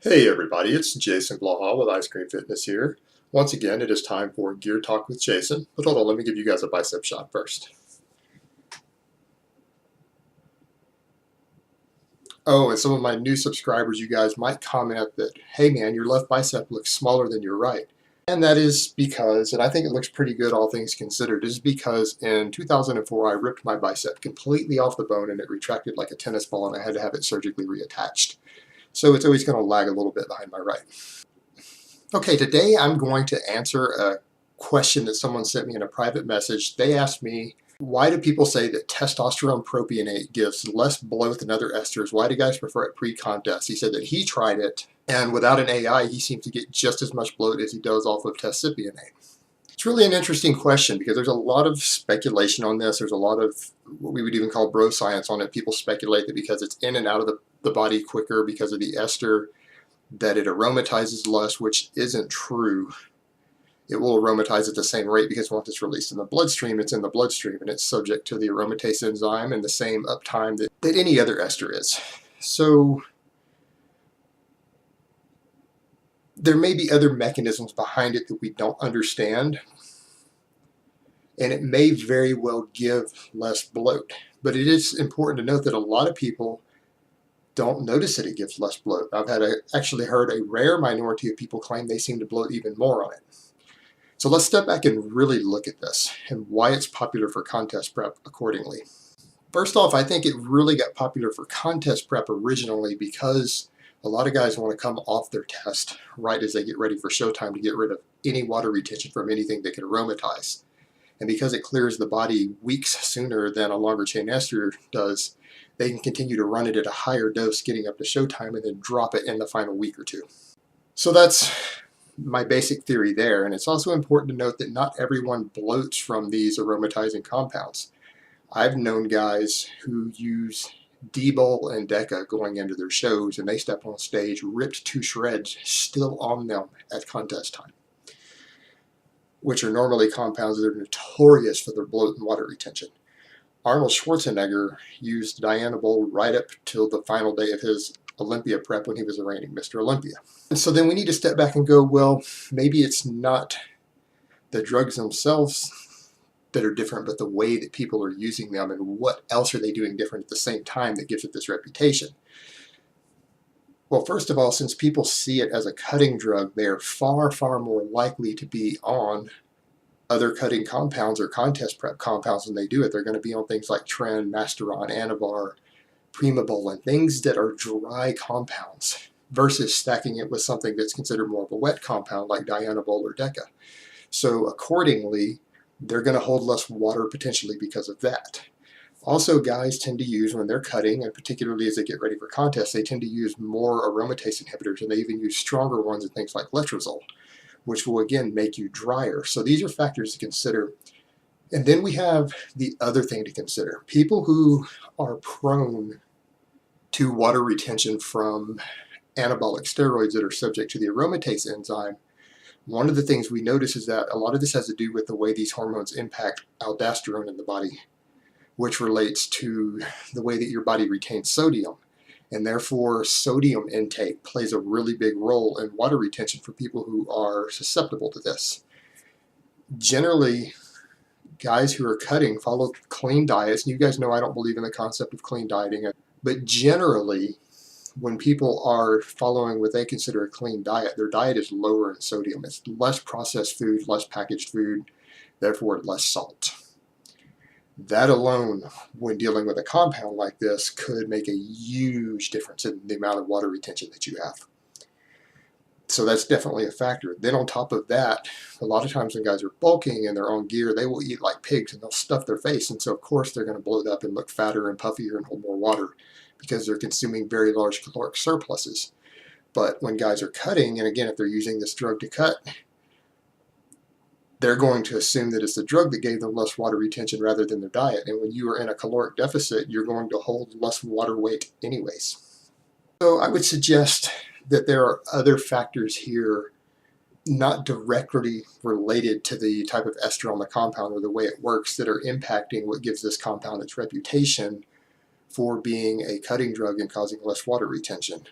Hey everybody, it's Jason Blaha with Ice Cream Fitness here. Once again, it is time for Gear Talk with Jason. But hold on, let me give you guys a bicep shot first. Oh, and some of my new subscribers, you guys might comment that, hey man, your left bicep looks smaller than your right. And that is because, and I think it looks pretty good all things considered, is because in 2004 I ripped my bicep completely off the bone and it retracted like a tennis ball and I had to have it surgically reattached. So it's always going to lag a little bit behind my right. Okay, today I'm going to answer a question that someone sent me in a private message. They asked me, why do people say that testosterone propionate gives less bloat than other esters? Why do guys prefer it pre-contest? He said that he tried it, and without an AI, he seems to get just as much bloat as he does off of tescipionate. It's really an interesting question because there's a lot of speculation on this. There's a lot of what we would even call bro science on it. People speculate that because it's in and out of the body quicker because of the ester, that it aromatizes less, which isn't true. It will aromatize at the same rate because once it's released in the bloodstream, it's in the bloodstream and it's subject to the aromatase enzyme and the same uptime that any other ester is. So there may be other mechanisms behind it that we don't understand, and it may very well give less bloat. But it is important to note that a lot of people don't notice that it gives less bloat. I've actually heard a rare minority of people claim they seem to bloat even more on it. So let's step back and really look at this and why it's popular for contest prep accordingly. First off, I think it really got popular for contest prep originally because a lot of guys want to come off their test right as they get ready for showtime to get rid of any water retention from anything that could aromatize. And because it clears the body weeks sooner than a longer chain ester does, they can continue to run it at a higher dose getting up to showtime and then drop it in the final week or two. So that's my basic theory there. And it's also important to note that not everyone bloats from these aromatizing compounds. I've known guys who use D-Bol and Deca going into their shows and they step on stage ripped to shreds still on them at contest time, which are normally compounds that are notorious for their bloat and water retention. Arnold Schwarzenegger used Dianabol right up till the final day of his Olympia prep when he was the reigning Mr. Olympia. And so then we need to step back and go, well, maybe it's not the drugs themselves that are different, but the way that people are using them and what else are they doing different at the same time that gives it this reputation. Well, first of all, since people see it as a cutting drug, they are far, far more likely to be on other cutting compounds or contest prep compounds when they do it. They're going to be on things like Tren, Masteron, Anavar, Primabol, and things that are dry compounds versus stacking it with something that's considered more of a wet compound like Dianabol or Deca. So accordingly, they're going to hold less water potentially because of that. Also, guys tend to use, when they're cutting, and particularly as they get ready for contests, they tend to use more aromatase inhibitors, and they even use stronger ones in things like letrozole, which will again make you drier. So these are factors to consider. And then we have the other thing to consider. People who are prone to water retention from anabolic steroids that are subject to the aromatase enzyme, one of the things we notice is that a lot of this has to do with the way these hormones impact aldosterone in the body, which relates to the way that your body retains sodium. And therefore, sodium intake plays a really big role in water retention for people who are susceptible to this. Generally, guys who are cutting follow clean diets. And you guys know I don't believe in the concept of clean dieting. But generally, when people are following what they consider a clean diet, their diet is lower in sodium. It's less processed food, less packaged food, therefore less salt. That alone, when dealing with a compound like this, could make a huge difference in the amount of water retention that you have. So that's definitely a factor. Then on top of that, a lot of times when guys are bulking in their own gear, they will eat like pigs and they'll stuff their face. And so of course they're going to bloat up and look fatter and puffier and hold more water because they're consuming very large caloric surpluses. But when guys are cutting, and again, if they're using this drug to cut, they're going to assume that it's the drug that gave them less water retention rather than their diet. And when you are in a caloric deficit, you're going to hold less water weight anyways. So I would suggest that there are other factors here not directly related to the type of ester on the compound or the way it works that are impacting what gives this compound its reputation for being a cutting drug and causing less water retention.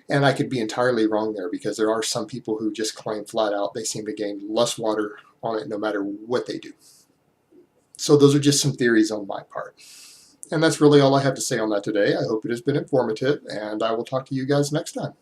And I could be entirely wrong there, because there are some people who just claim flat out they seem to gain less water on it no matter what they do. So those are just some theories on my part. And that's really all I have to say on that today. I hope it has been informative, and I will talk to you guys next time.